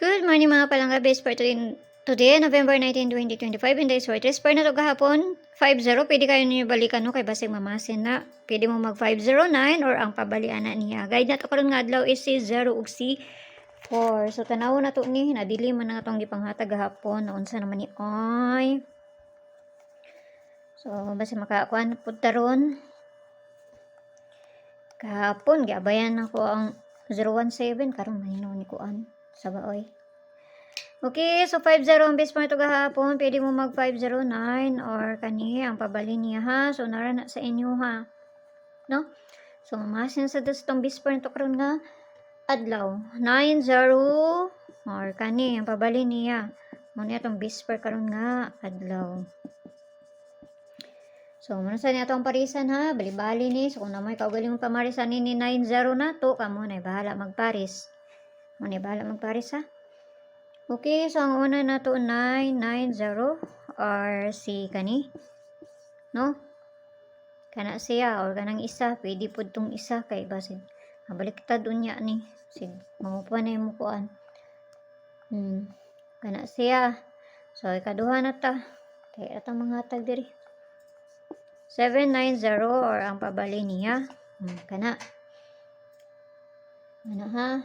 Good morning mga palangga base for today, November 19, 2025. In today's word, for na to gahapon, 5-0. Pwede kayo ninyo balikan no, kay basig mamasin na. Pwede mo mag 509 or ang pabalian na niya. Guide na to karon nga adlaw is C0 ug C4. So tanaw na to ni, nadili man na itong gipanghatag gahapon. Naunsa naman ni oy. So basta makakuan pud taron. Kahapon giabayan ako ang 017 karon mahino ni kuan sa baoy. Okay, so 50 ang base mo ito gahapon. Pwede mo mag 509 or kani ang pabali niya ha. So nara na sa inyo ha. No? So mamasin sa itong base po nito karon nga adlaw. 90 or kani ang pabali niya. Muna itong base per karon nga adlaw. So, muna sa niya itong parisan ha. Bali-bali ni. So, kung naman kaugaling mong pamarisan ni 90 na to, kamo na bahala magparis. Muna bahala magparis ha. Okay, so ang una na to 990 or si kani. No? Kana siya or kanang isa. Pwede po itong isa kay basin. Mabaliktad unya ni. Sig, mangupuan na yung mukuan. Kana siya. So, ikaduha na ta. Kaya atang mga tag diri. 790 or ang pabali niya. Kana. Ano ha?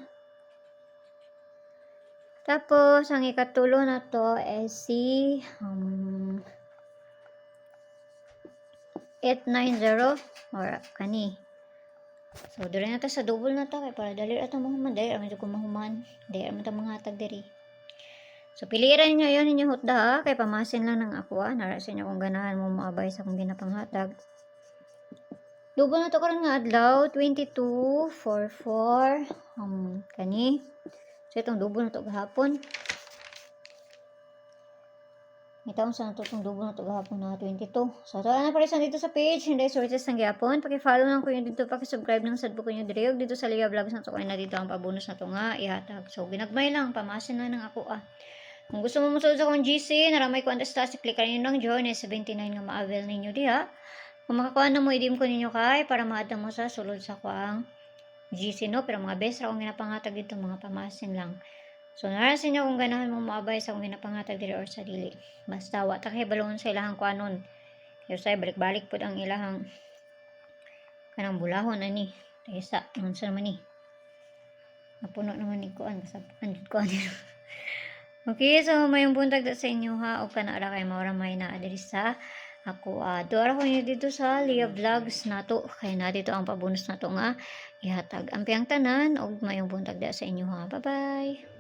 Tapos, ang ikatulo na to is si 890 or kani. So, dali na to sa double na to. Kaya para dali na to mahuman. Dali naman ko mahuman. Dali naman to mga hatag diri. So, piliran nyo yun inyong hutda ha. Kaya pamasin lang ng ako ha. Narasin nyo kung ganahan mo maabay sa kung ginapanghatag. Double na to karon nga adlaw. 2244. Kani. So, itong double na to gahapon. Itong sa na to itong double na to gahapon na 22. So, ito na parisan dito sa page. Hindi sources ng gihapon. Paki-follow lang ko yun dito. Paki-subscribe ng sad po ko nyo dito. Dito sa Liga Vlogs na to. Kaya na dito ang pabonus na to nga ihatag. So, ginagmay lang. Pamasin na ng ako Kung gusto mo musulod sa akong GC, naramay ko ang tastas, i-click rin nyo ng join. 79 nga ma-avail ninyo diha. Kung makakuha na mo, i-dim ko ninyo kay para maada mo sa sulod sa kuang GC no. Pero mga best ra akong ginapangatag dito, mga pamasin lang. So, narasin nyo kung ganahan mo maabay sa akong ginapangatag dito or sa dili. Basta, wata kay balon sa ilahang kuanon. Kaya sa'yo, balik-balik po ang ilahang kanang bulahon, ani. Taysa, ngunsa naman ni. Napuno naman ni kuan, kasapandod kuan nila. Okay, so mayong buntag sa inyo ha. O kanara kay mauramay na adiri sa ako. Doara ko nyo dito sa Lia Vlogs na to. Kaya na dito ang pabonus na to nga ihatag. Ampiang tanan o mayong buntag sa inyo ha. Bye-bye!